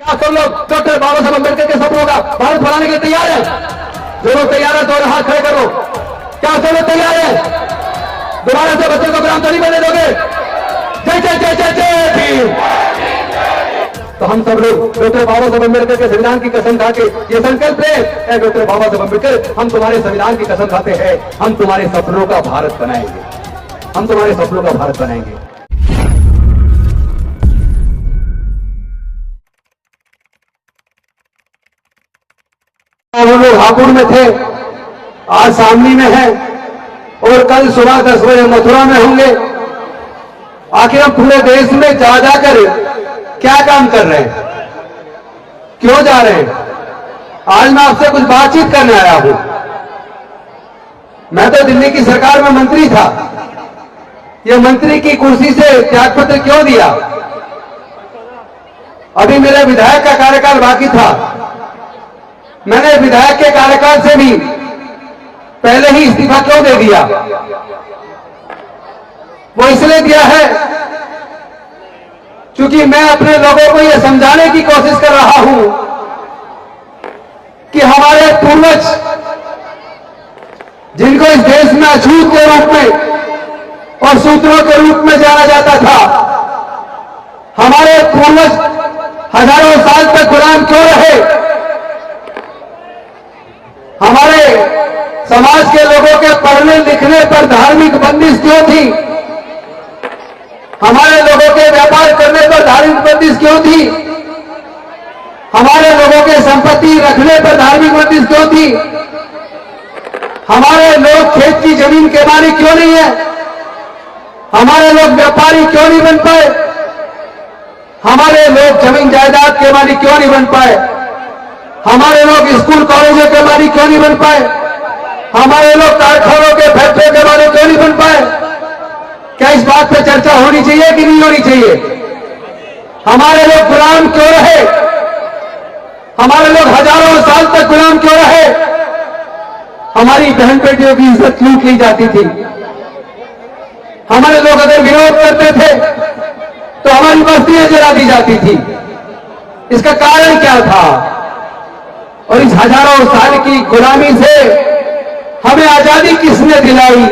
क्या सब लोग डॉक्टर बाबा साहब अम्बेडकर के सपनों का भारत बनाने के लिए तैयार है? जो लोग तैयार है तो हाथ खड़े करो। क्या सब लोग तैयार है? दोबारा से बच्चों को गुलाम तो नहीं बनने दोगे? जय जय जय जय जय भीम। तो हम सब लोग डॉक्टर बाबा साहब अम्बेडकर के संविधान की कसम खा के ये संकल्प है, डॉक्टर बाबा साहब अम्बेडकर, हम तुम्हारे संविधान की कसम खाते हैं, हम तुम्हारे सपनों का भारत बनाएंगे, हम तुम्हारे सपनों का भारत बनाएंगे। हम लोग हापुड़ में थे, आज सामनी में है और कल सुबह 10 बजे मथुरा में होंगे। आखिर हम पूरे देश में जा जाकर क्या काम कर रहे हैं, क्यों जा रहे हैं? आज मैं आपसे कुछ बातचीत करने आया हूं। मैं तो दिल्ली की सरकार में मंत्री था, यह मंत्री की कुर्सी से त्यागपत्र क्यों दिया? अभी मेरे विधायक का कार्यकाल बाकी था, मैंने विधायक के कार्यकाल से भी पहले ही इस्तीफा क्यों दे दिया? वो इसलिए दिया है क्योंकि मैं अपने लोगों को यह समझाने की कोशिश कर रहा हूं कि हमारे पूर्वज, जिनको इस देश में अछूत के रूप में और सूत्रों के रूप में जाना जाता था, हमारे पूर्वज हजारों साल तक गुलाम क्यों रहे? हमारे समाज के लोगों के पढ़ने लिखने पर धार्मिक बंदिश क्यों थी? हमारे लोगों के व्यापार करने पर धार्मिक बंदिश क्यों थी? हमारे लोगों के संपत्ति रखने पर धार्मिक बंदिश क्यों थी? हमारे लोग खेत की जमीन के मालिक क्यों नहीं है? हमारे लोग व्यापारी क्यों नहीं बन पाए? हमारे लोग जमीन जायदाद के मालिक क्यों नहीं बन पाए? हमारे लोग स्कूल कॉलेजों के मालिक क्यों नहीं बन पाए? हमारे लोग कारखानों के फैक्ट्रियों के मालिक क्यों नहीं बन पाए? क्या इस बात पे चर्चा होनी चाहिए कि नहीं होनी चाहिए? हमारे लोग गुलाम क्यों रहे? हमारे लोग हजारों साल तक गुलाम क्यों रहे? हमारी बहन बेटियों की इज्जत क्यों की जाती थी? हमारे लोग अगर विरोध करते थे तो हमारी बस्तियां जला दी जाती थी। इसका कारण क्या था? और इस हजारों साल की गुलामी से हमें आजादी किसने दिलाई?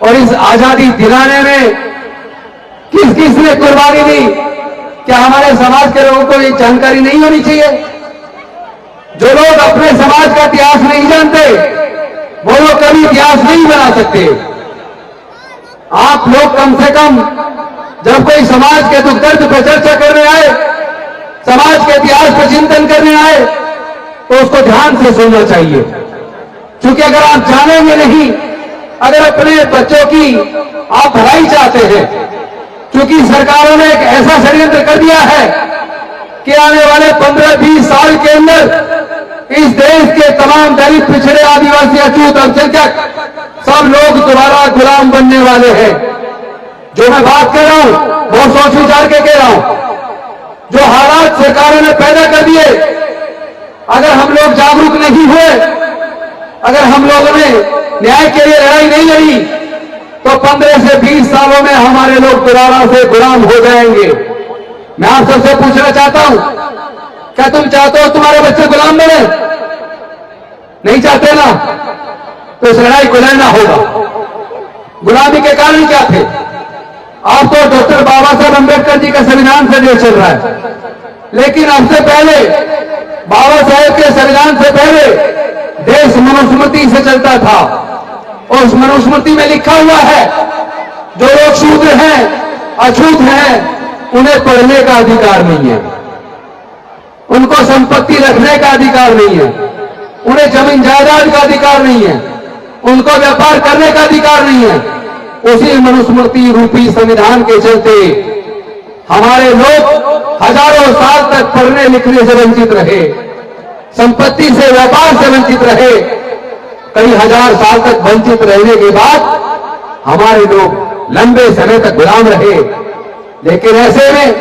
और इस आजादी दिलाने में किस किसने कुर्बानी दी? क्या हमारे समाज के लोगों को ये जानकारी नहीं होनी चाहिए? जो लोग अपने समाज का इतिहास नहीं जानते, वो लोग कभी इतिहास नहीं बना सकते। आप लोग कम से कम जब कोई समाज के दुख दर्द पर चर्चा करने आए, समाज के इतिहास पर चिंतन करने आए, तो उसको ध्यान से सुनना चाहिए। क्योंकि अगर आप जानेंगे नहीं, अगर अपने बच्चों की आप भलाई चाहते हैं, क्योंकि सरकारों ने एक ऐसा षड्यंत्र कर दिया है कि आने वाले 15-20 साल के अंदर इस देश के तमाम दलित, पिछड़े, आदिवासी, अछूत, अल्पसंख्यक सब लोग दोबारा गुलाम बनने वाले हैं। जो मैं बात कर रहा हूं वो सोच विचार के कह रहा हूं। जो हालात सरकारों ने पैदा कर दिए, अगर हम लोग जागरूक नहीं हुए, अगर हम लोगों ने न्याय के लिए लड़ाई नहीं लड़ी, तो 15 से 20 सालों में हमारे लोग दोबारा से गुलाम हो जाएंगे। मैं आप सबसे पूछना चाहता हूं, क्या तुम चाहते हो तुम्हारे बच्चे गुलाम बने? नहीं चाहते ना? तो इस लड़ाई को लड़ना होगा। गुलामी के कारण क्या थे? आपको डॉक्टर बाबा साहब अम्बेडकर जी का संविधान से देश चल रहा है, लेकिन सबसे पहले बाबा साहेब के संविधान से पहले देश मनुस्मृति से चलता था। और उस मनुस्मृति में लिखा हुआ है, जो लोग शूद्र हैं, अछूत हैं, उन्हें पढ़ने का अधिकार नहीं है, उनको संपत्ति रखने का अधिकार नहीं है, उन्हें जमीन जायदाद का अधिकार नहीं है, उनको व्यापार करने का अधिकार नहीं है। उसी मनुस्मृति रूपी संविधान के चलते हमारे लोग हजारों साल तक पढ़ने लिखने से वंचित रहे, संपत्ति से, व्यापार से वंचित रहे। कई हजार साल तक वंचित रहने के बाद हमारे लोग लंबे समय तक गुलाम रहे। लेकिन ऐसे में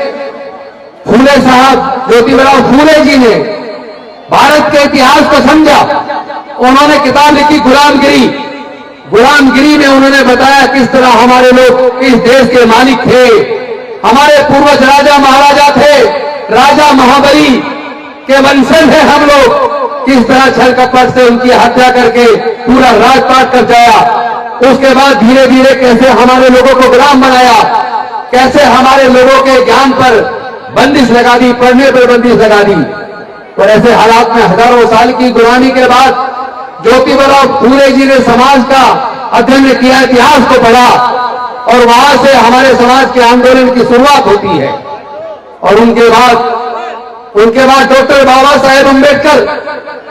फूले साहब, ज्योतिबराव फूले जी ने भारत के इतिहास को समझा। उन्होंने किताब लिखी गुलामगिरी। गुलामगिरी में उन्होंने बताया किस तरह हमारे लोग इस देश के मालिक थे, हमारे पूर्वज राजा महाराजा थे, राजा महाबली के वंशज हैं हम लोग। किस तरह छल कपट से उनकी हत्या करके पूरा राजपाट कर जाया। उसके बाद धीरे धीरे कैसे हमारे लोगों को गुलाम बनाया, कैसे हमारे लोगों के ज्ञान पर बंदिश लगा दी, पढ़ने पर बंदिश लगा दी। और ऐसे हालात में हजारों साल की गुलामी के बाद ज्योतिबा फूले जी ने समाज का अध्ययन किया, इतिहास को पढ़ा और वहां से हमारे समाज के आंदोलन की शुरुआत होती है। और उनके बाद डॉक्टर बाबा साहेब अम्बेडकर,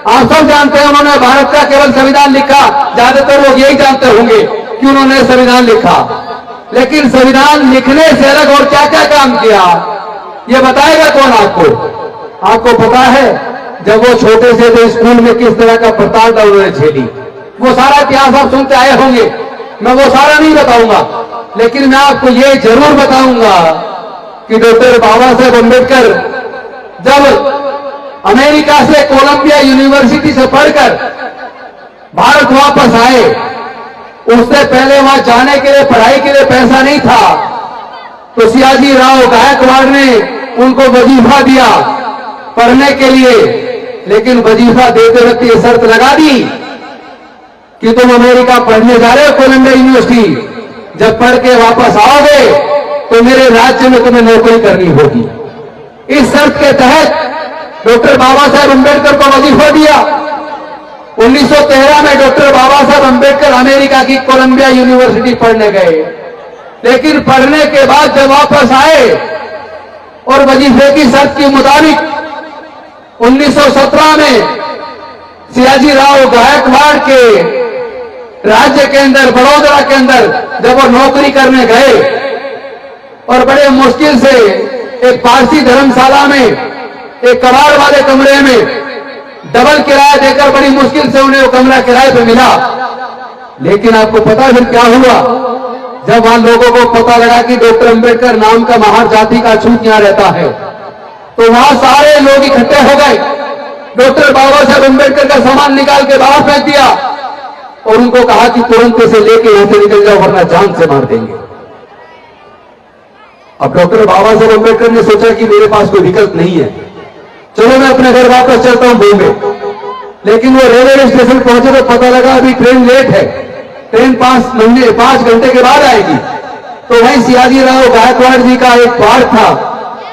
आप सब जानते हैं उन्होंने भारत का केवल संविधान लिखा। ज्यादातर लोग यही जानते होंगे कि उन्होंने संविधान लिखा, लेकिन संविधान लिखने से अलग और क्या क्या काम किया ये बताएगा कौन आपको? आपको पता है जब वो छोटे से थे स्कूल में किस तरह का प्रताड़ना उन्होंने झेली, वो सारा इतिहास आप सुनते आए होंगे। मैं वो सारा नहीं बताऊंगा, लेकिन मैं आपको ये जरूर बताऊंगा कि डॉक्टर बाबा साहेब अम्बेडकर जब अमेरिका से कोलंबिया यूनिवर्सिटी से पढ़कर भारत वापस आए, उससे पहले वहां जाने के लिए, पढ़ाई के लिए पैसा नहीं था, तो सियाजी राव गायकवाड़ ने उनको वजीफा दिया पढ़ने के लिए। लेकिन वजीफा देते वक्त ये शर्त लगा दी कि तुम अमेरिका पढ़ने जा रहे हो कोलंबिया यूनिवर्सिटी, जब पढ़ के वापस आओगे तो मेरे राज्य में तुम्हें नौकरी करनी होगी। इस शर्त के तहत डॉक्टर बाबा साहेब अम्बेडकर को वजीफा दिया। 1913 में डॉक्टर बाबा साहेब अम्बेडकर अमेरिका की कोलंबिया यूनिवर्सिटी पढ़ने गए, लेकिन पढ़ने के बाद जब वापस आए और वजीफे की शर्त के मुताबिक 1917 में सियाजी राव गायकवाड़ के राज्य के अंदर, बड़ौदा के अंदर जब वो नौकरी करने गए और बड़े मुश्किल से एक पारसी धर्मशाला में एक कबाड़ वाले कमरे में डबल किराया देकर बड़ी मुश्किल से उन्हें वो कमरा किराए पे मिला। लेकिन आपको पता फिर क्या हुआ? जब वहां लोगों को पता लगा कि डॉक्टर अम्बेडकर नाम का महान जाति का छूत यहां रहता है, तो वहां सारे लोग इकट्ठे हो गए। डॉक्टर बाबा साहेब अम्बेडकर का सामान निकाल के बाहर फेंक दिया और उनको कहा कि तुरंत से लेके यहां से निकल जाओ वरना जान से मार देंगे। अब डॉक्टर बाबा साहेब अम्बेडकर ने सोचा कि मेरे पास कोई विकल्प नहीं है, चलो मैं अपने घर वापस चलता हूं बॉम्बे। लेकिन वो रेलवे स्टेशन पहुंचे तो पता लगा अभी ट्रेन लेट है, ट्रेन 5 घंटे के बाद आएगी। तो वहीं सियाजी राव गायकवाड़ जी का एक पार्क था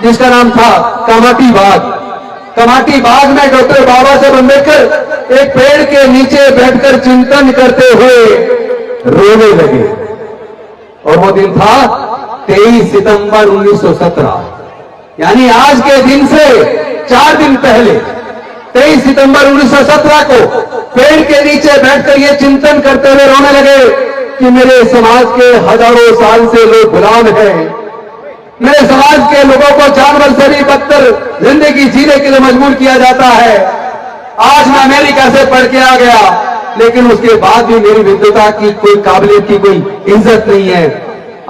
जिसका नाम था कामाटी बाग। कामाटी बाग में डॉक्टर बाबा साहेब अम्बेडकर एक पेड़ के नीचे बैठकर चिंतन करते हुए रोने लगे। और वो दिन था 23 सितंबर 1917, यानी आज के दिन से 4 दिन पहले 23 सितंबर 1917 को पेड़ के नीचे बैठकर ये चिंतन करते हुए रोने लगे कि मेरे समाज के हजारों साल से लोग गुलाम हैं, मेरे समाज के लोगों को जानवर से भी बदतर जिंदगी जीने के लिए मजबूर किया जाता है। आज मैं अमेरिका से पढ़ के आ गया, लेकिन उसके बाद भी मेरी विद्वता की कोई काबिलियत की कोई इज्जत नहीं है।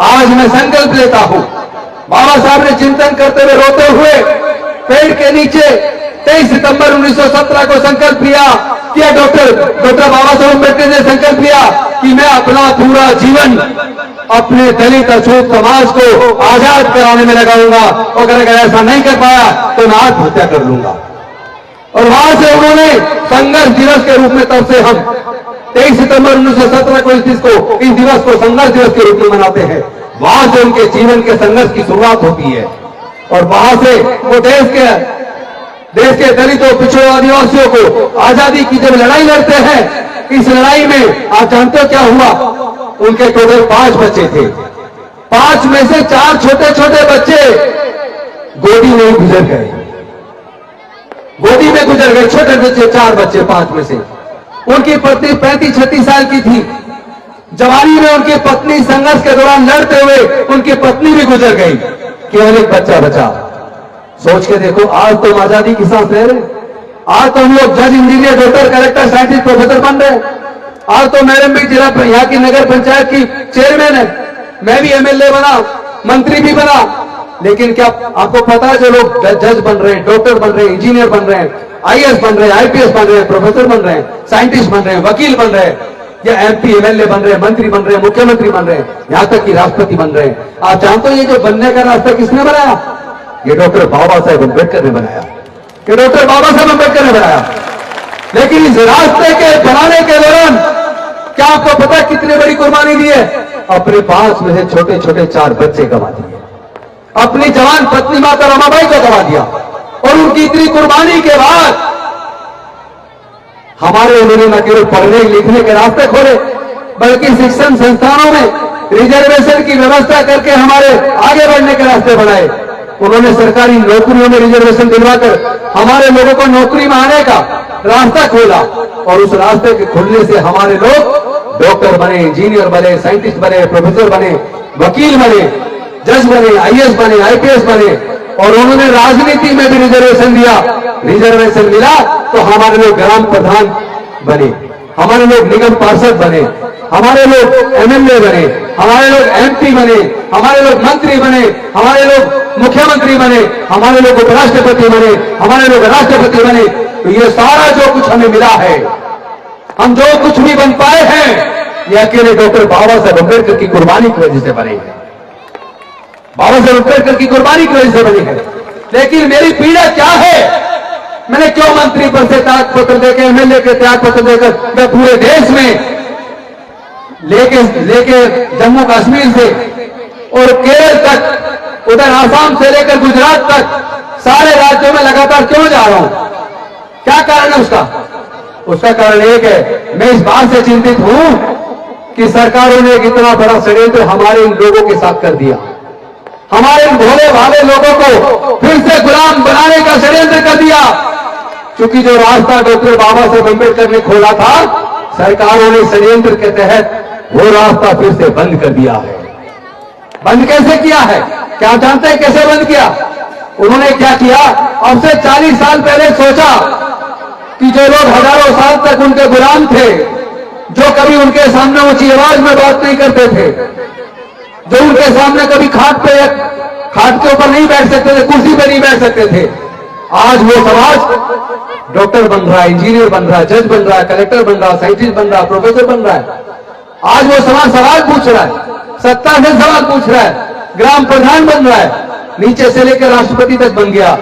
आज मैं संकल्प लेता हूं। बाबा साहब ने चिंतन करते हुए रोते हुए पेड़ के नीचे 23 सितंबर 1917 को संकल्प लिया कि डॉक्टर बाबा साहब अम्बेडकर ने संकल्प लिया कि मैं अपना पूरा जीवन अपने दलित अछूत समाज को आजाद कराने में लगाऊंगा, और अगर ऐसा नहीं कर पाया तो मैं आत्महत्या कर लूंगा। और वहां से उन्होंने संघर्ष दिवस के रूप में, तब से हम 23 सितंबर 1917 को इस दिवस को संघर्ष दिवस के रूप में मनाते हैं। वहां से उनके जीवन के संघर्ष की शुरुआत होती है और वहां से वो देश के दलितों, पिछड़ों, आदिवासियों को आजादी की जब लड़ाई लड़ते हैं, इस लड़ाई में आप जानते हो क्या हुआ? उनके टोटल 5 बच्चे थे। 5 में से 4 छोटे छोटे बच्चे गोदी में गुजर गए, गोदी में गुजर गए। छोटे बच्चे 4 बच्चे 5 में से। उनकी पत्नी 35-36 साल की थी। जवानी में उनकी पत्नी संघर्ष के दौरान लड़ते हुए उनकी पत्नी भी गुजर गई, केवल एक बच्चा बचा। सोच के देखो, आज तो हम आजादी की सांस ले रहे, आज तो हम लोग जज, engineer, doctor, collector, scientist, professor बन रहे। आज तो मैडम भी जिला यहाँ की नगर पंचायत की चेयरमैन है, मैं भी एमएलए बना, मंत्री भी बना। लेकिन क्या आपको पता है जो लोग जज बन रहे हैं, डॉक्टर बन रहे हैं, इंजीनियर बन रहे हैं, आईएएस बन रहे हैं, आईपीएस बन रहे हैं, प्रोफेसर बन रहे हैं, साइंटिस्ट बन रहे हैं, वकील बन रहे हैं, या एमपी एमएलए बन रहे हैं, मंत्री बन रहे हैं, मुख्यमंत्री बन रहे हैं, यहां तक कि राष्ट्रपति बन रहे हैं। आप जानते हो ये जो बनने का रास्ता किसने बनाया? ये डॉक्टर बाबा साहेब अम्बेडकर ने बनाया, ये डॉक्टर बाबा साहेब अम्बेडकर ने बनाया। लेकिन इस रास्ते के बनाने के दौरान क्या आपको पता है कितनी बड़ी कुर्बानी दी है? अपने 5 में से छोटे छोटे 4 बच्चे गंवा दिए, अपनी जवान पत्नी माता रमाबाई को गंवा दिया। और उनकी इतनी कुर्बानी के बाद हमारे उन्होंने न केवल पढ़ने लिखने के रास्ते खोले, बल्कि शिक्षण संस्थानों में रिजर्वेशन की व्यवस्था करके हमारे आगे बढ़ने के रास्ते बनाए। उन्होंने सरकारी नौकरियों में रिजर्वेशन दिलवाकर हमारे लोगों को नौकरी में आने का रास्ता खोला। और उस रास्ते के खुलने से हमारे लोग डॉक्टर बने, इंजीनियर बने, साइंटिस्ट बने, प्रोफेसर बने, वकील बने, जज बने, आईएएस बने, आईपीएस बने। और उन्होंने राजनीति में भी रिजर्वेशन दिया। रिजर्वेशन मिला तो हमारे लोग ग्राम प्रधान बने, हमारे लोग निगम पार्षद बने, हमारे लोग एमएलए बने, हमारे लोग एमपी बने, हमारे लोग मंत्री बने, हमारे लोग मुख्यमंत्री बने, हमारे लोग उपराष्ट्रपति बने, हमारे लोग राष्ट्रपति बने। तो ये सारा जो कुछ हमें मिला है, हम जो कुछ भी बन पाए हैं, ये अकेले डॉक्टर बाबा साहेब अम्बेडकर की कुर्बानी की वजह से बने हैं, बाबा साहेब अम्बेडकर की कुर्बानी की वजह से बनी है। लेकिन मेरी पीड़ा क्या है? मैंने क्यों मंत्री पद से त्याग पत्र देकर, एमएलए के त्याग पत्र देकर मैं पूरे देश में लेके जम्मू कश्मीर से और केरल तक, उधर आसाम से लेकर गुजरात तक सारे राज्यों में लगातार क्यों जा रहा हूं? क्या कारण है उसका? उसका कारण एक है, मैं इस बात से चिंतित हूं कि सरकारों ने एक इतना बड़ा षड्यंत्र हमारे इन लोगों के साथ कर दिया। हमारे इन भोले भाले लोगों को फिर से गुलाम बनाने का षड्यंत्र कर दिया। क्योंकि जो रास्ता डॉक्टर बाबा साहेब अम्बेडकर ने खोला था, सरकारों ने षड्यंत्र के तहत वो रास्ता फिर से बंद कर दिया है। बंद कैसे किया है? क्या आप जानते हैं कैसे बंद किया? उन्होंने क्या किया? अब से 40 साल पहले सोचा कि जो लोग हजारों साल तक उनके गुलाम थे, जो कभी उनके सामने ऊंची आवाज में बात नहीं करते थे, जो उनके सामने कभी खाट के ऊपर नहीं बैठ सकते थे, कुर्सी पर नहीं बैठ सकते थे, आज वो समाज डॉक्टर बन रहा है, इंजीनियर बन रहा है, जज बन रहा है, कलेक्टर बन रहा है, साइंटिस्ट बन रहा है, प्रोफेसर बन रहा है। आज वो समाज सवाल पूछ रहा है, सत्ता से सवाल पूछ रहा है, ग्राम प्रधान बन रहा है, नीचे से लेकर राष्ट्रपति तक बन गया।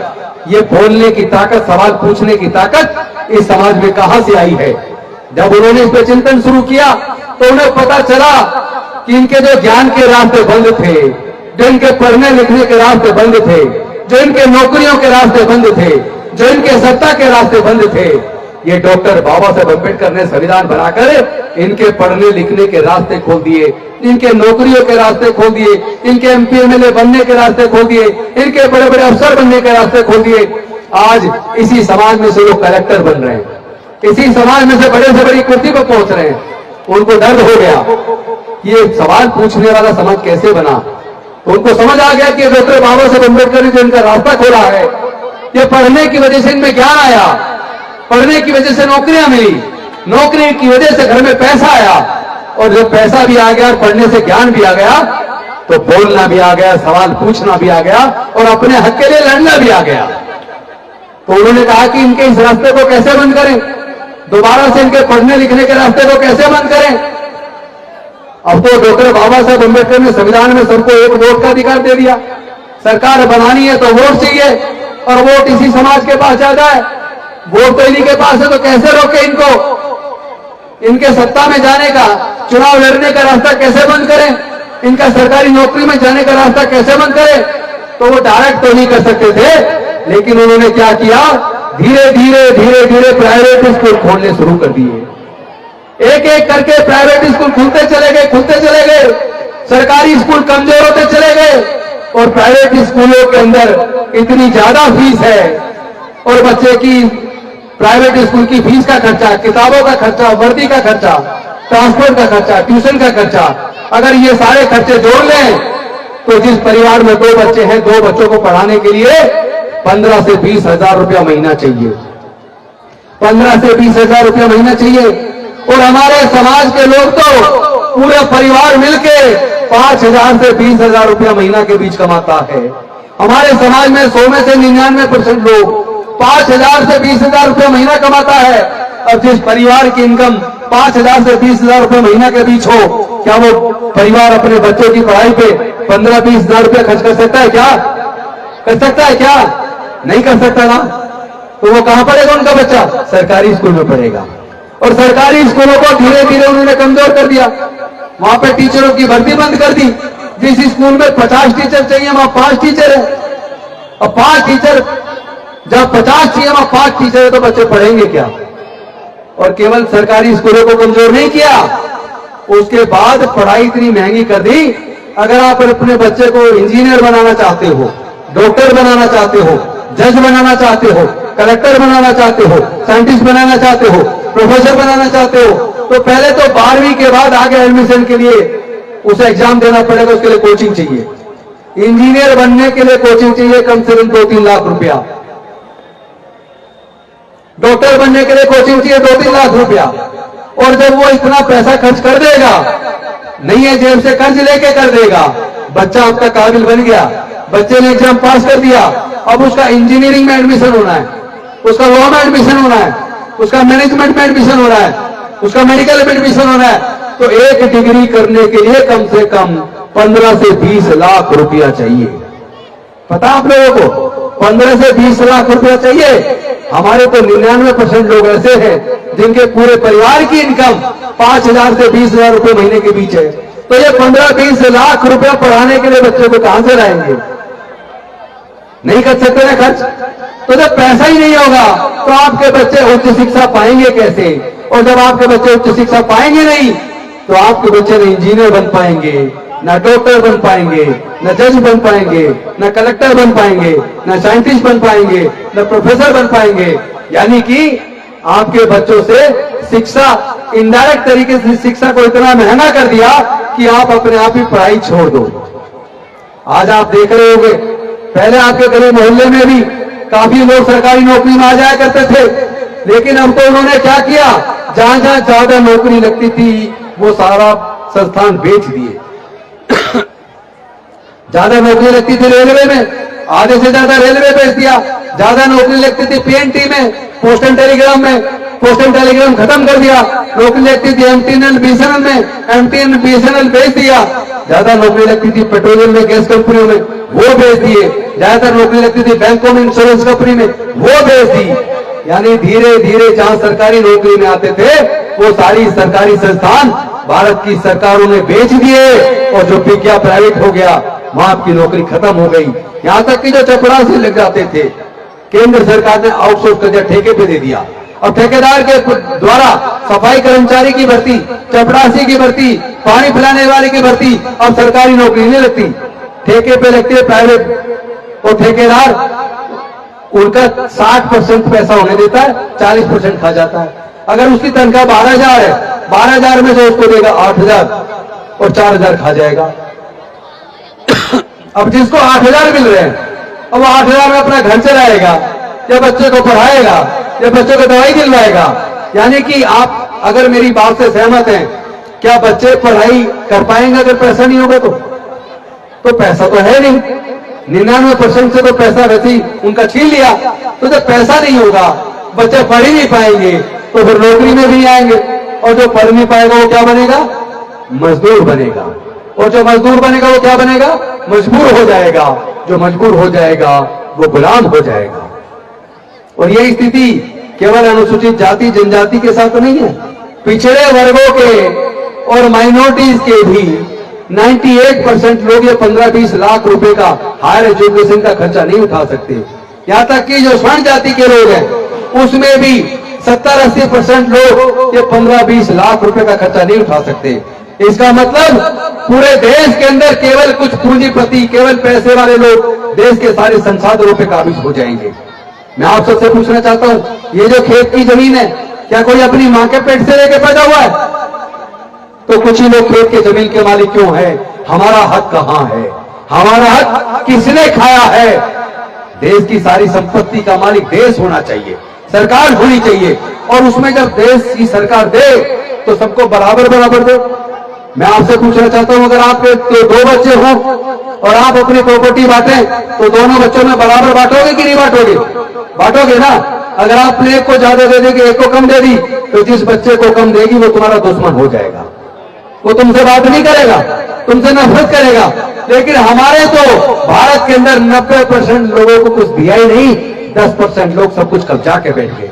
ये बोलने की ताकत, सवाल पूछने की ताकत इस समाज में कहां से आई है? जब उन्होंने इस पर चिंतन शुरू किया तो उन्हें पता चला कि इनके जो ज्ञान के रास्ते बंद थे, जो इनके पढ़ने लिखने के रास्ते बंद थे, जो इनके नौकरियों के रास्ते बंद थे, जो इनके सत्ता के रास्ते बंद थे, ये डॉक्टर बाबा साहेब अम्बेडकर ने संविधान बनाकर इनके पढ़ने लिखने के रास्ते खोल दिए, इनके नौकरियों के रास्ते खोल दिए, इनके एमपी एमएलए बनने के रास्ते खोल दिए, इनके बड़े बड़े अफसर बनने के रास्ते खोल दिए। आज इसी समाज में से लोग कलेक्टर बन रहे हैं, इसी समाज में से बड़े से बड़ी कुर्सी पर पहुंच रहे हैं। उनको दर्द हो गया कि ये सवाल पूछने वाला समाज कैसे बना। तो उनको समझ आ गया कि डॉक्टर बाबा साहेब अम्बेडकर ने जो इनका रास्ता खोला है, ये पढ़ने की वजह से इनमें ज्ञान आया, पढ़ने की वजह से नौकरियां मिली, नौकरी की वजह से घर में पैसा आया, और जब पैसा भी आ गया, पढ़ने से ज्ञान भी आ गया, तो बोलना भी आ गया, सवाल पूछना भी आ गया, और अपने हक के लिए लड़ना भी आ गया। तो उन्होंने कहा कि इनके इस रास्ते को कैसे बंद करें, दोबारा से इनके पढ़ने लिखने के रास्ते को कैसे बंद करें। अब तो डॉक्टर बाबा साहेब अम्बेडकर ने संविधान में सबको एक वोट का अधिकार दे दिया। सरकार बनानी है तो वोट चाहिए, और वोट इसी समाज के पास ज्यादा है। वोट तो इन्हीं के पास है, तो कैसे रोके इनको? इनके सत्ता में जाने का, चुनाव लड़ने का रास्ता कैसे बंद करें? इनका सरकारी नौकरी में जाने का रास्ता कैसे बंद करें? तो वो डायरेक्ट तो नहीं कर सकते थे, लेकिन उन्होंने क्या किया? धीरे धीरे धीरे धीरे प्राइवेट स्कूल खोलने शुरू कर दिए। एक एक करके प्राइवेट स्कूल खुलते चले गए, खुलते चले गए। सरकारी स्कूल कमजोर होते चले गए, और प्राइवेट स्कूलों के अंदर इतनी ज्यादा फीस है, और बच्चे की प्राइवेट स्कूल की फीस का खर्चा, किताबों का खर्चा, वर्दी का खर्चा, ट्रांसपोर्ट का खर्चा, ट्यूशन का खर्चा, अगर ये सारे खर्चे जोड़ लें तो जिस परिवार में 2 बच्चे हैं, 2 बच्चों को पढ़ाने के लिए 15 से 20 हजार रुपया महीना चाहिए, 15 से 20 हजार रुपया महीना चाहिए। और हमारे समाज के लोग तो पूरा परिवार मिलके 5,000 से 20,000 रुपया महीना के बीच कमाता है। हमारे समाज में 100 में से 99% लोग 5,000 से 20,000 रुपया महीना कमाता है। और जिस परिवार की इनकम 5,000 से 20,000 रुपये महीना के बीच हो, क्या वो परिवार अपने बच्चों की पढ़ाई पे 15-20 हजार रुपया खर्च कर सकता है? क्या कर सकता है क्या? नहीं कर सकता ना। तो वो कहां पढ़ेगा उनका बच्चा? सरकारी स्कूल में पढ़ेगा। और सरकारी स्कूलों को धीरे धीरे उन्होंने कमजोर कर दिया। वहां पे टीचरों की भर्ती बंद कर दी। जिस स्कूल में 50 टीचर चाहिए वहां 5 टीचर है। अब 5 टीचर, जब 50 चाहिए वहां 5 टीचर है, तो बच्चे पढ़ेंगे क्या? और केवल सरकारी स्कूलों को कमजोर नहीं किया, उसके बाद पढ़ाई इतनी महंगी कर दी। अगर आप अपने बच्चे को इंजीनियर बनाना चाहते हो, डॉक्टर बनाना चाहते हो, जज बनाना चाहते हो, कलेक्टर बनाना चाहते हो, साइंटिस्ट बनाना चाहते हो, प्रोफेसर बनाना चाहते हो, तो पहले तो 12वीं के बाद आगे एडमिशन के लिए उसे एग्जाम देना पड़ेगा, उसके लिए कोचिंग चाहिए। इंजीनियर बनने के लिए कोचिंग चाहिए कम से कम 2-3 लाख रुपया। डॉक्टर बनने के लिए कोचिंग चाहिए 2-3 लाख रुपया। और जब वो इतना पैसा खर्च कर देगा, नहीं है जेब से कर्ज लेके कर देगा, बच्चा आपका काबिल बन गया, बच्चे ने एग्जाम पास कर दिया, अब उसका इंजीनियरिंग में एडमिशन होना है, उसका लॉ में एडमिशन होना है, उसका मैनेजमेंट में एडमिशन होना है, उसका मेडिकल में एडमिशन होना है, तो एक डिग्री करने के लिए कम से कम 15 से 20 लाख रुपया चाहिए। पता आप लोगों को 15 से 20 लाख रुपया चाहिए। हमारे तो 99% लोग ऐसे हैं जिनके पूरे परिवार की इनकम 5,000 से 20,000 रुपए महीने के बीच है। तो ये 15-20 लाख रुपया पढ़ाने के लिए बच्चों को कहां से लाएंगे? नहीं कर सकते ना खर्च। तो जब पैसा ही नहीं होगा तो आपके बच्चे उच्च शिक्षा पाएंगे कैसे? और जब आपके बच्चे उच्च शिक्षा पाएंगे नहीं, तो आपके बच्चे न इंजीनियर बन पाएंगे, न डॉक्टर बन पाएंगे, न जज बन पाएंगे, न कलेक्टर बन पाएंगे, न साइंटिस्ट बन पाएंगे, न प्रोफेसर बन पाएंगे। यानी कि आपके बच्चों से शिक्षा, इनडायरेक्ट तरीके से शिक्षा को इतना महंगा कर दिया कि आप अपने आप ही पढ़ाई छोड़ दो। आज आप देख रहे होंगे, पहले आपके गली मोहल्ले में भी काफी लोग सरकारी नौकरी में आ जाया करते थे, लेकिन अब तो उन्होंने क्या किया, जहां जहां ज्यादा नौकरी लगती थी वो सारा संस्थान बेच दिए। ज्यादा नौकरी लगती थी रेलवे में, आधे से ज्यादा रेलवे बेच दिया। ज्यादा नौकरी लगती थी पीएनटी में, पोस्ट एंड टेलीग्राम में, पोस्ट एंड टेलीग्राम खत्म कर दिया। नौकरी लगती थी एमटीएनएल बीएसएनएल में, एमटीएनएल बीएसएनएल बेच दिया। ज्यादा नौकरी लगती थी पेट्रोलियम में, गैस कंपनियों में, वो बेच दिए। ज्यादातर नौकरी लगती थी बैंकों में, इंश्योरेंस कंपनी में, वो बेच दी। यानी धीरे धीरे जहां सरकारी नौकरी में आते थे वो सारी सरकारी संस्थान भारत की सरकारों ने बेच दिए, और जो बिक गया, प्राइवेट हो गया, वहां आपकी नौकरी खत्म हो गई। यहां तक कि जो चपरासी लग जाते थे, केंद्र सरकार ने आउटसोर्स कर दिया, ठेके पे दे दिया। अब ठेकेदार के द्वारा सफाई कर्मचारी की भर्ती, चपरासी की भर्ती, पानी पिलाने वाले की भर्ती अब सरकारी नौकरी नहीं लगती, ठेके पे लगती है प्राइवेट। और ठेकेदार उनका 60% पैसा होने देता है, 40% खा जाता है। अगर उसकी तनख्वाह 12,000 है, 12,000 में से उसको देगा 8,000 और 4,000 खा जाएगा। अब जिसको 8,000 मिल रहे हैं, अब वो 8,000 में अपना घर चलाएगा, या बच्चे को पढ़ाएगा, या बच्चों को दवाई दिलवाएगा। यानी कि आप अगर मेरी बात से सहमत हैं, क्या बच्चे पढ़ाई कर पाएंगे अगर पैसा नहीं होगा? तो पैसा तो है नहीं, 99% से तो पैसा वैसे ही उनका छीन लिया। तो जब पैसा नहीं होगा, बच्चे पढ़ ही नहीं पाएंगे, तो फिर नौकरी में भी नहीं आएंगे। और जो पढ़ नहीं पाएगा वो क्या बनेगा? मजदूर बनेगा। और जो मजदूर बनेगा वो क्या बनेगा? मजबूर हो जाएगा। जो मजबूर हो जाएगा वो गुलाम हो जाएगा। और यही स्थिति केवल अनुसूचित जाति जनजाति के साथ नहीं है, पिछड़े वर्गों के और माइनॉरिटीज के भी 98% लोग ये 15-20 लाख रुपए का हायर एजुकेशन का खर्चा नहीं उठा सकते। यहां तक कि जो स्वर्ण जाति के लोग हैं उसमें भी 70-80% लोग ये 15-20 लाख रुपए का खर्चा नहीं उठा सकते। इसका मतलब पूरे देश के अंदर केवल कुछ पूंजीपति, केवल पैसे वाले लोग देश के सारे संसाधनों पे काबिज हो जाएंगे। मैं आप सबसे पूछना चाहता हूं, ये जो खेत की जमीन है, क्या कोई अपनी मां के पेट से लेके पैदा हुआ है? तो कुछ ही लोग खेत के जमीन के मालिक क्यों है? हमारा हक कहां है? हमारा हक किसने खाया है? देश की सारी संपत्ति का मालिक देश होना चाहिए, सरकार होनी चाहिए। और उसमें जब देश की सरकार दे तो सबको बराबर बराबर दे। मैं आपसे पूछना चाहता हूं, अगर आपके दो बच्चे हों और आप अपनी प्रॉपर्टी बांटें, तो दोनों बच्चों में बराबर बांटोगे कि नहीं बांटोगे? बांटोगे ना। अगर आपने एक को ज्यादा दे दी, एक को कम दे दी, तो जिस बच्चे को कम देगी वो तुम्हारा दुश्मन हो जाएगा। वो तुमसे बात नहीं करेगा, तुमसे नफरत करेगा। लेकिन हमारे तो भारत के अंदर 90% लोगों को कुछ दिया ही नहीं, 10% लोग सब कुछ कब्जा के बैठ गए।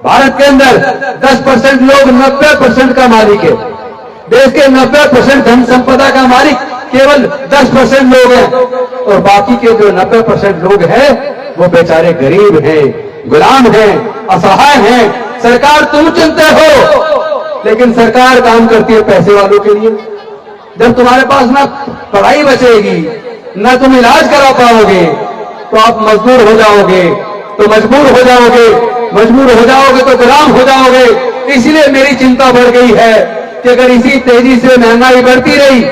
भारत के अंदर 10% लोग 90% का मालिक है। देश के 90% धन संपदा का मालिक केवल 10% लोग हैं, और बाकी के जो 90% लोग हैं वो बेचारे गरीब हैं, गुलाम हैं, असहाय हैं। सरकार तुम चुनते हो, लेकिन सरकार काम करती है पैसे वालों के लिए। जब तुम्हारे पास ना पढ़ाई बचेगी, ना तुम इलाज करा पाओगे, तो आप मजबूर हो जाओगे, तो मजबूर हो जाओगे, मजबूर हो जाओगे तो गुलाम हो जाओगे। इसलिए मेरी चिंता बढ़ गई है कि अगर इसी तेजी से महंगाई बढ़ती रही,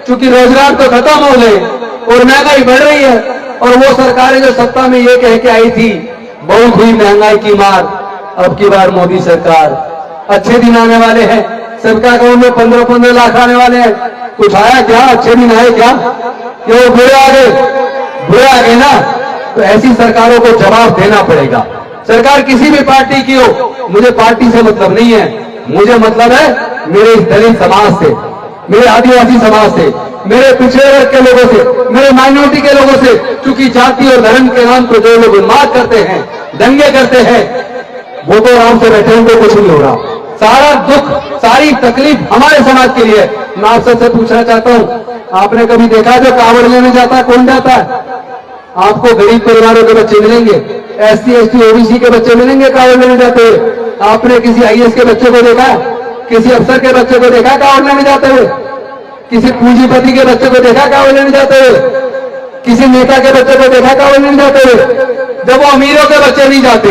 चूंकि रोजगार तो खत्म हो गए और महंगाई बढ़ रही है, और वो सरकारें जो सत्ता में ये कह के आई थी बहुत हुई महंगाई की मार, अब की बार मोदी सरकार, अच्छे दिन आने वाले हैं, सबका अकाउंट में 15-15 लाख आने वाले हैं। कुछ आया क्या? अच्छे दिन आए क्या? क्यों बुरे आ गए? बुरे आ गए ना, तो ऐसी सरकारों को जवाब देना पड़ेगा। सरकार किसी भी पार्टी की हो, मुझे पार्टी से मतलब नहीं है, मुझे मतलब है मेरे इस दलित समाज से, मेरे आदिवासी समाज से, मेरे पिछड़े वर्ग के लोगों से, मेरे माइनॉरिटी के लोगों से। क्योंकि जाति और धर्म के नाम पर जो लोग उन्माद करते हैं, दंगे करते हैं, वो तो आराम से बैठे हैं, कुछ नहीं हो रहा। सारा दुख, सारी तकलीफ हमारे समाज के लिए। मैं आप सबसे पूछना चाहता हूं, आपने कभी देखा जो कावड़ लेने जाता है, कौन जाता है? आपको गरीब परिवारों के बच्चे मिलेंगे, SC ST OBC के बच्चे मिलेंगे कावड़ लेने जाते हुए। आपने किसी IAS के बच्चे को देखा? किसी अफसर के बच्चे को देखा कावड़ लेने जाते हुए? किसी पूंजीपति के बच्चे को देखा कावड़ लेने जाते हुए? किसी नेता के बच्चे को देखा कावड़ लेने जाते हुए? जब वो अमीरों के बच्चे नहीं जाते,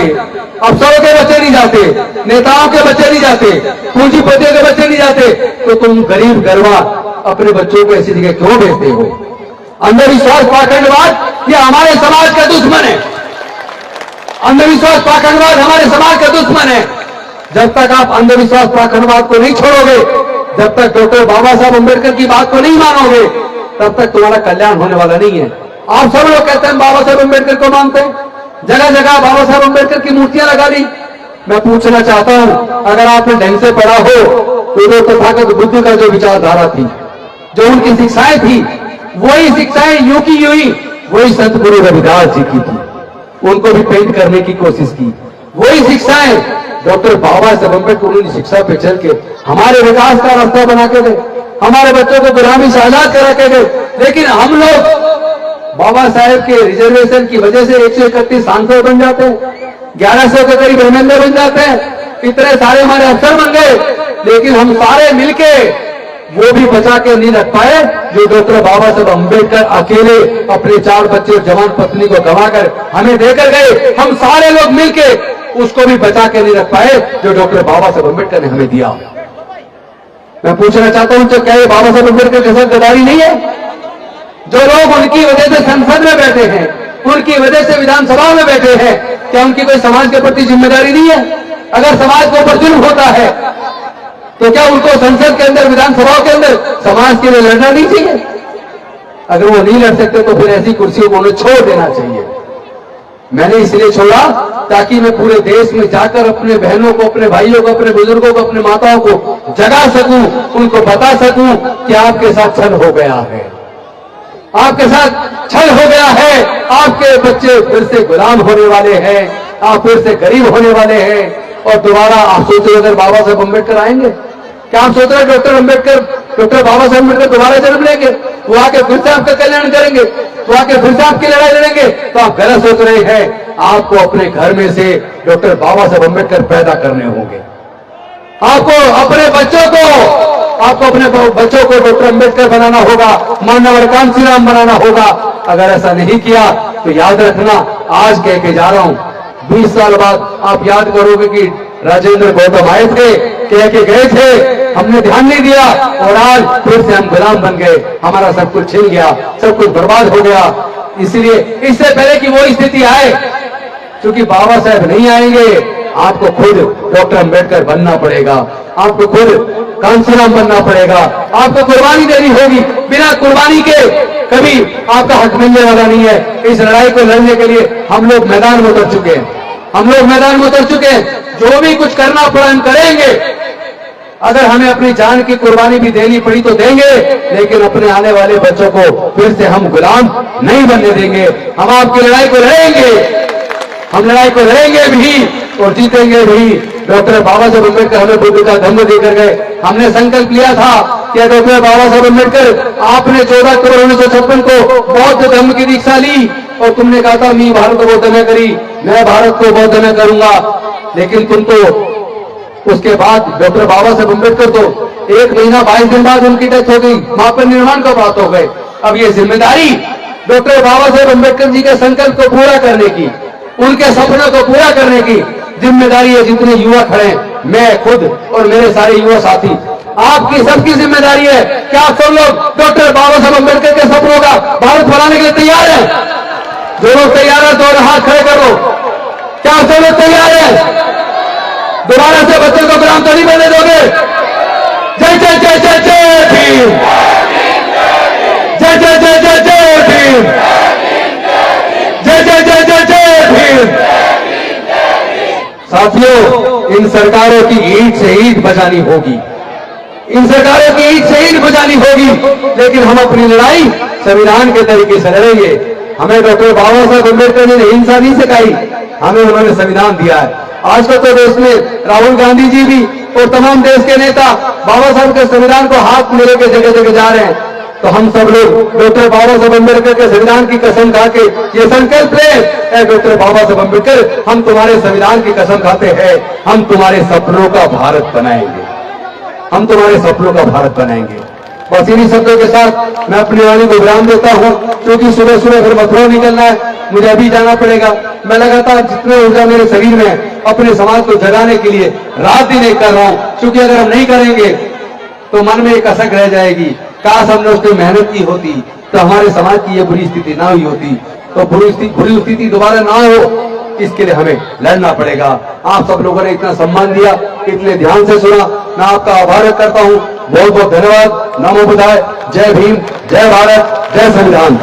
अफसरों के बच्चे नहीं जाते, नेताओं के बच्चे नहीं जाते, पूंजीपतियों के बच्चे नहीं जाते, तो तुम गरीब गरबा अपने बच्चों को ऐसी जगह क्यों भेजते हो? अंधविश्वास, पाखंडवाद ये हमारे समाज का दुश्मन है। अंधविश्वास, पाखंडवाद हमारे समाज का दुश्मन है। जब तक आप अंधविश्वास, पाखंडवाद को नहीं छोड़ोगे, जब तक डॉक्टर बाबा साहब अम्बेडकर की बात को नहीं मानोगे, तब तक तुम्हारा कल्याण होने वाला नहीं है। आप सब लोग कहते हैं बाबा साहब अम्बेडकर को मानते हैं, जगह जगह बाबा साहब अम्बेडकर की मूर्तियां लगा दी। मैं पूछना चाहता हूं, अगर आपने ढंग से पढ़ा हो तो जो तथागत बुद्ध का जो विचारधारा थी, जो उनकी शिक्षाएं थी, वही शिक्षाएं यूं की यूं ही वही संत गुरु रविदास जी की थी। उनको भी पेंट करने की कोशिश की। वही शिक्षाएं डॉक्टर बाबा साहब अम्बेडकर उन्होंने शिक्षा पे चल के हमारे विकास का रास्ता बना के गए, हमारे बच्चों को गुलामी से आजाद करा के गए। लेकिन हम लोग बाबा साहेब के रिजर्वेशन की वजह से 131 सांसद बन जाते हैं, 1100 के करीब MLA बन जाते हैं, इतने सारे हमारे अफसर बन गए, लेकिन हम सारे मिलके वो भी बचा के नहीं रख पाए जो डॉक्टर बाबा साहब अम्बेडकर अकेले अपने 4 बच्चे और जवान पत्नी को गंवाकर हमें देकर गए। हम सारे लोग मिलके उसको भी बचा के नहीं रख पाए जो डॉक्टर बाबा साहब अम्बेडकर ने हमें दिया। मैं पूछना चाहता हूं, तो क्या ये बाबा साहब अम्बेडकर के साथ गद्दारी नहीं है? जो लोग उनकी वजह से संसद में बैठे हैं, उनकी वजह से विधानसभा में बैठे हैं, क्या उनकी कोई समाज के प्रति जिम्मेदारी नहीं है? अगर समाज के ऊपर जुल्म होता है तो क्या उनको संसद के अंदर, विधानसभा के अंदर समाज के लिए लड़ना नहीं चाहिए? अगर वो नहीं लड़ सकते तो फिर ऐसी कुर्सियों को उन्हें छोड़ देना चाहिए। मैंने इसलिए छोड़ा ताकि मैं पूरे देश में जाकर अपने बहनों को, अपने भाइयों को, अपने बुजुर्गों को, अपने माताओं को जगा सकूं, उनको बता सकूं कि आपके साथ छल हो गया है, आपके साथ छल हो गया है, आपके बच्चे फिर से गुलाम होने वाले हैं, आप फिर से गरीब होने वाले हैं। और दोबारा आप सोच रहे अगर बाबा साहब अम्बेडकर आएंगे, क्या आप सोच रहे डॉक्टर अम्बेडकर, डॉक्टर बाबा साहब अम्बेडकर दोबारा जन्म लेंगे, वो आके फिर से आपका कल्याण करेंगे, वो आके फिर से आपकी लड़ाई लड़ेंगे? तो आप गलत सोच रहे हैं। आपको अपने घर में से डॉक्टर बाबा साहब अम्बेडकर पैदा करने होंगे। आपको अपने बच्चों को डॉक्टर अम्बेडकर बनाना होगा, मानव कांशीराम बनाना होगा। अगर ऐसा नहीं किया तो याद रखना, आज कह के जा रहा हूं, 20 साल बाद आप याद करोगे कि राजेंद्र गौतम आए थे, कह के गए थे, हमने ध्यान नहीं दिया और आज फिर से हम गुलाम बन गए, हमारा सब कुछ छिन गया, सब कुछ बर्बाद हो गया। इसलिए इससे पहले कि वो स्थिति आए, क्योंकि बाबा साहब नहीं आएंगे, आपको खुद डॉक्टर अम्बेडकर बनना पड़ेगा, आपको खुद कांशीराम बनना पड़ेगा, आपको कुर्बानी देनी होगी। बिना कुर्बानी के कभी आपका हक मिलने वाला नहीं है। इस लड़ाई को लड़ने के लिए हम लोग मैदान में उतर चुके हैं, हम लोग मैदान में उतर चुके हैं। जो भी कुछ करना पड़ा हम करेंगे, अगर हमें अपनी जान की कुर्बानी भी देनी पड़ी तो देंगे, लेकिन अपने आने वाले बच्चों को फिर से हम गुलाम नहीं बनने देंगे। हम आपकी लड़ाई को लड़ेंगे, हम लड़ाई को लड़ेंगे भी और जीतेंगे भी। डॉक्टर बाबा साहब अम्बेडकर हमें बुद्ध का धम्म देकर गए। हमने संकल्प लिया था कि डॉक्टर बाबा साहब अम्बेडकर, आपने 14 अक्टूबर 1956 को बौद्ध धर्म की दीक्षा ली और तुमने कहा था मैं भारत को बौद्ध न करी, मैं भारत को बौद्ध न करूंगा। लेकिन तुम तो उसके बाद डॉक्टर बाबा साहब अम्बेडकर तो 1 महीना 22 दिन बाद उनकी डेथ हो गई, महापरिनिर्वाण निर्माण को प्राप्त हो गए। अब ये जिम्मेदारी डॉक्टर बाबा साहब अम्बेडकर जी के संकल्प को पूरा करने की, उनके सपनों को पूरा करने की जिम्मेदारी है। जितने युवा खड़े हैं, मैं खुद और मेरे सारे युवा साथी, आपकी सबकी जिम्मेदारी है कि आप सब लोग डॉक्टर बाबा साहब अम्बेडकर के सपनों का भारत बनाने के लिए तैयार हैं। जो लोग तैयार है तो हाथ खड़े करो। क्या आप सब लोग तैयार है? दोबारा से बच्चों को गुलाम तो नहीं बनने दोगे? जय जय जय जय जय भीम, जय जय जय जय जय भीम, जय जय जय जय जय भीम। साथियों, इन सरकारों की ईंट से ईंट बजानी होगी, इन सरकारों की ईंट से ईंट बजानी होगी, लेकिन हम अपनी लड़ाई संविधान के तरीके से लड़ेंगे। हमें डॉक्टर बाबा साहब अम्बेडकर ने हिंसा नहीं सिखाई, हमें उन्होंने संविधान दिया है। आजकल तो देश में राहुल गांधी जी भी और तमाम देश के नेता बाबा साहब के संविधान को हाथ में लेकर जगह जगह जा रहे हैं। तो हम सब लोग डॉक्टर बाबा साहब अम्बेडकर के संविधान की कसम खा के ये संकल्प ले, डॉक्टर बाबा साहब अम्बेडकर, हम तुम्हारे संविधान की कसम खाते हैं, हम तुम्हारे सपनों का भारत बनाएंगे, हम तुम्हारे सपनों का भारत बनाएंगे। बस इन्हीं शब्दों के साथ मैं अपनी वाणी को विराम देता हूं, क्योंकि सुबह सुबह फिर मथुरा निकलना है, मुझे अभी जाना पड़ेगा। मैं लगातार जितने ऊर्जा मेरे शरीर में है, अपने समाज को जगाने के लिए रात दिन एक कर रहा हूं, क्योंकि अगर हम नहीं करेंगे तो मन में एक कसक रह जाएगी, काश हमने उसकी मेहनत की होती तो हमारे समाज की ये बुरी स्थिति ना हुई होती। तो बुरी स्थिति दोबारा ना हो, इसके लिए हमें लड़ना पड़ेगा। आप सब लोगों ने इतना सम्मान दिया, इतने ध्यान से सुना, मैं आपका आभार व्यक्त करता हूं। बहुत बहुत धन्यवाद। नमो बुद्धाय। जय भीम, जय भारत, जय संविधान।